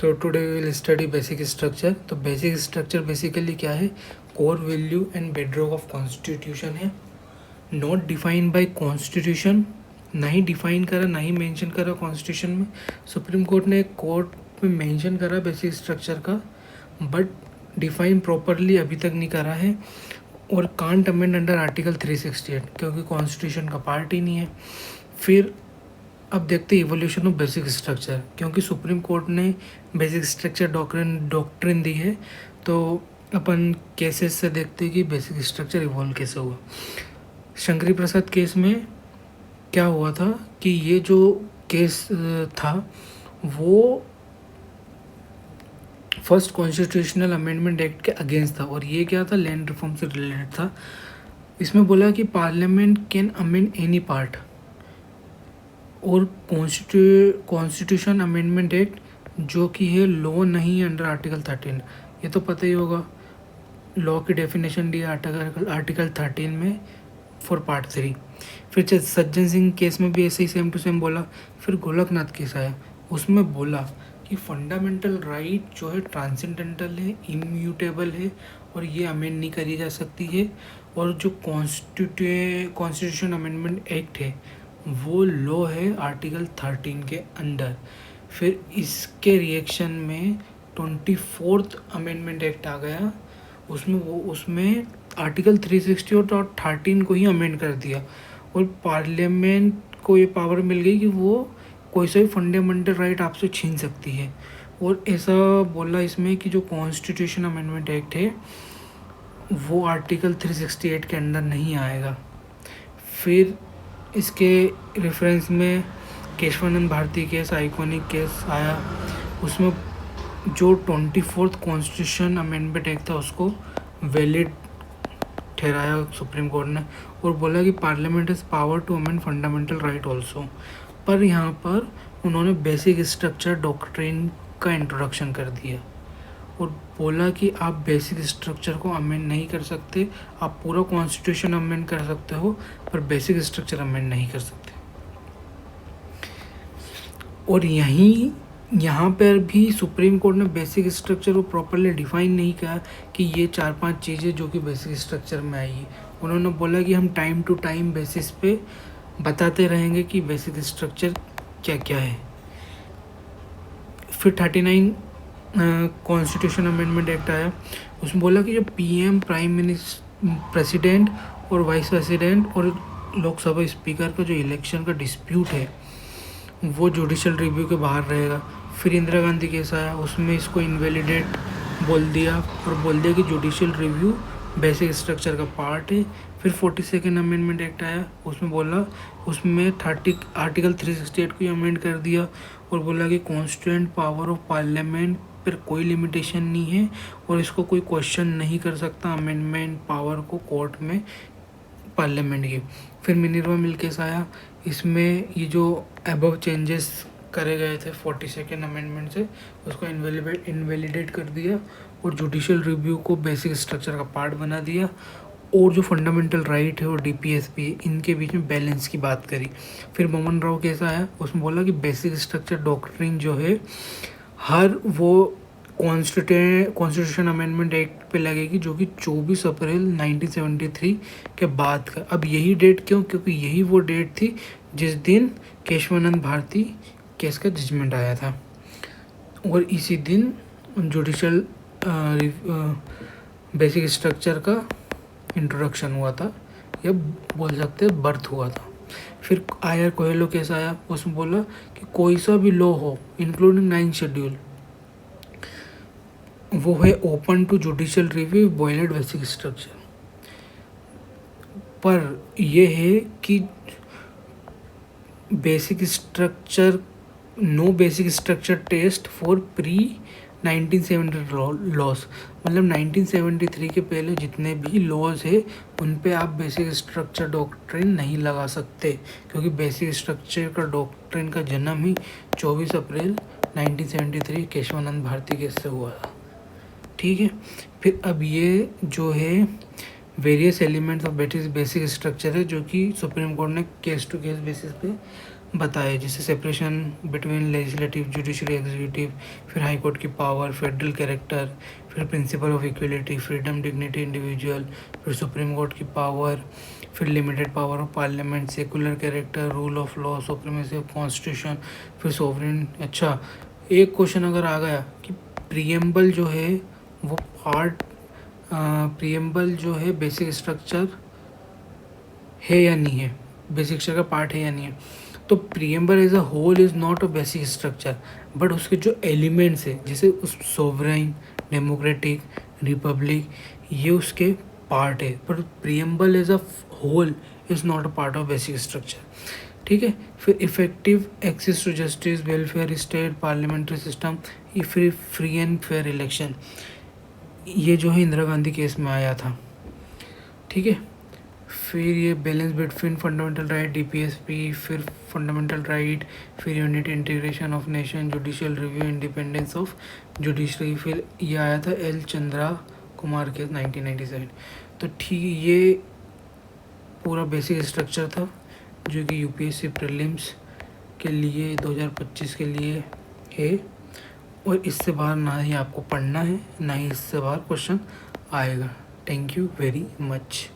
So today we will study basic structure. तो basic structure basically क्या है? Core value and bedrock of constitution है। Not defined by constitution, ना ही define करा ना ही मेंशन करा कॉन्स्टिट्यूशन में। सुप्रीम कोर्ट ने कोर्ट में मेंशन करा बेसिक स्ट्रक्चर का, बट डिफाइन प्रॉपरली अभी तक नहीं करा है और कांट अमेंड अंडर आर्टिकल 368 क्योंकि कॉन्स्टिट्यूशन का पार्ट ही नहीं है। फिर अब देखते हैं इवोल्यूशन ऑफ बेसिक स्ट्रक्चर, क्योंकि सुप्रीम कोर्ट ने बेसिक स्ट्रक्चर डॉक्ट्रिन दी है, तो अपन केसेस से देखते हैं कि बेसिक स्ट्रक्चर इवॉल्व कैसे हुआ। शंकरी प्रसाद केस में क्या हुआ था कि ये जो केस था वो फर्स्ट कॉन्स्टिट्यूशनल अमेंडमेंट एक्ट के अगेंस्ट था और ये क्या था? लैंड रिफॉर्म से रिलेटेड था। इसमें बोला कि parliament can amend any part, और कॉन्स्टिट्यूशन अमेंडमेंट एक्ट जो कि है लॉ नहीं अंडर आर्टिकल 13। ये तो पता ही होगा, लॉ की डेफिनेशन दी आर्टिकल 13 में फॉर पार्ट 3। फिर सज्जन सिंह केस में भी ऐसे ही सेम टू सेम बोला। फिर गोलकनाथ केस आया, उसमें बोला कि फंडामेंटल राइट जो है ट्रांसेंडेंटल है, इम्यूटेबल है और ये अमेंड नहीं करी जा सकती है। और जो कॉन्स्टिट्यूशन अमेंडमेंट एक्ट है वो लॉ है आर्टिकल 13 के अंडर। फिर इसके रिएक्शन में 24th अमेंडमेंट एक्ट आ गया, उसमें आर्टिकल 360 और 13 को ही अमेंड कर दिया और पार्लियामेंट को ये पावर मिल गई कि वो कोई सा भी फंडामेंटल राइट आपसे छीन सकती है। और ऐसा बोला इसमें कि जो कॉन्स्टिट्यूशन अमेंडमेंट एक्ट है वो आर्टिकल 368 के अंदर नहीं आएगा। फिर इसके रेफरेंस में Kesavananda Bharati case, iconic case आया, उसमें जो 24th कॉन्स्टिट्यूशन अमेंडमेंट एक्ट था उसको वैलिड ठहराया सुप्रीम कोर्ट ने और बोला कि Parliament is power to amend fundamental right also. पर यहाँ पर उन्होंने बेसिक स्ट्रक्चर डॉक्ट्रिन का इंट्रोडक्शन कर दिया और बोला कि आप बेसिक स्ट्रक्चर को अमेंड नहीं कर सकते, आप पूरा कॉन्स्टिट्यूशन अमेंड कर सकते हो पर बेसिक स्ट्रक्चर अमेंड नहीं कर सकते। और यहाँ पर भी सुप्रीम कोर्ट ने बेसिक स्ट्रक्चर को प्रॉपरली डिफाइन नहीं किया कि ये 4-5 चीज़ें जो कि बेसिक स्ट्रक्चर में आई है। उन्होंने बोला कि हम टाइम टू टाइम बेसिस पे बताते रहेंगे कि बेसिक स्ट्रक्चर क्या क्या है। फिर 39 कॉन्स्टिट्यूशन अमेंडमेंट एक्ट आया, उसमें बोला कि जो पीएम, प्राइम मिनिस्टर, प्रेसिडेंट और वाइस प्रेसिडेंट और लोकसभा स्पीकर का जो इलेक्शन का डिस्प्यूट है वो जुडिशल रिव्यू के बाहर रहेगा। फिर इंदिरा गांधी केस आया, उसमें इसको इनवैलिडेट बोल दिया और बोल दिया कि जुडिशल रिव्यू बेसिक स्ट्रक्चर का पार्ट है। फिर 42nd अमेंडमेंट एक्ट आया, उसमें बोला, उसमें आर्टिकल 368 को अमेंड कर दिया और बोला कि कॉन्स्टिट्यूएंट पावर ऑफ पार्लियामेंट पर कोई लिमिटेशन नहीं है और इसको कोई क्वेश्चन नहीं कर सकता अमेंडमेंट पावर को कोर्ट में पार्लियामेंट की। फिर मिनर्वा मिल केस आया, इसमें ये जो अबव चेंजेस करे गए थे 42nd अमेंडमेंट से उसको इनवैलिडेट कर दिया और जुडिशल रिव्यू को बेसिक स्ट्रक्चर का पार्ट बना दिया और जो फंडामेंटल राइट है और डीपीएसपी है इनके बीच में बैलेंस की बात करी। फिर मोहन राव केस आया, उसमें बोला कि बेसिक स्ट्रक्चर डॉक्ट्रिन जो है हर वो कॉन्स्टिट्यूशन अमेंडमेंट एक्ट पे लगेगी जो कि 24 अप्रैल 1973 के बाद का। अब यही डेट क्यों? क्योंकि यही वो डेट थी जिस दिन केशवानंद भारती केस का जजमेंट आया था और इसी दिन जुडिशल बेसिक स्ट्रक्चर का इंट्रोडक्शन हुआ था, या बोल सकते हैं बर्थ हुआ था। फिर आयर कोहेलो केस आया, उसमें बोला कि कोई सा भी लॉ हो इंक्लूडिंग 9th शेड्यूल वो है open to judicial review violate basic structure. पर यह है कि basic structure, no basic structure test for pre 1973 laws, मतलब 1973 के पहले जितने भी लॉज है उन पे आप बेसिक स्ट्रक्चर डॉक्ट्रिन नहीं लगा सकते क्योंकि बेसिक स्ट्रक्चर का डॉक्ट्रिन का जन्म ही 24 अप्रैल 1973 केशवानंद भारती केस से हुआ था। ठीक है। फिर अब ये जो है various elements of basic structure है जो कि सुप्रीम कोर्ट ने केस टू केस बेसिस पे बताए, जैसे separation between legislative, judiciary, executive, फिर हाई कोर्ट की पावर, फेडरल कैरेक्टर, फिर principle of equality, freedom, dignity, individual, फिर सुप्रीम कोर्ट की पावर, फिर limited power of parliament, secular character, rule of law, supremacy of constitution, फिर sovereign. अच्छा, एक question अगर आ गया कि प्रीएम्बल जो है वो पार्ट, प्रीएम्बल जो है बेसिक स्ट्रक्चर है या नहीं है, बेसिक स्ट्रक्चर का पार्ट है या नहीं है, तो preamble as a whole is not a basic structure, but उसके जो एलिमेंट्स है जैसे उस सोवरेन, डेमोक्रेटिक, रिपब्लिक, ये उसके पार्ट है, पर preamble as a whole is not a part of basic structure. ठीक है। फिर effective access to justice, welfare state, parliamentary system, ये फिर फ्री एंड फेयर इलेक्शन, ये जो है इंदिरा गांधी केस में आया था। ठीक है। फिर ये balance between fundamental right, DPSP, फिर फंडामेंटल राइट, फिर unit, integration of nation, judicial review, independence of judiciary, फिर ये आया था एल चंद्रा कुमार केस 1997। तो ठीक, ये पूरा बेसिक स्ट्रक्चर था जो कि यूपीएससी प्रीलिम्स के लिए 2025 के लिए है, और इससे बाहर ना ही आपको पढ़ना है, ना ही इससे बाहर क्वेश्चन आएगा। Thank you very much.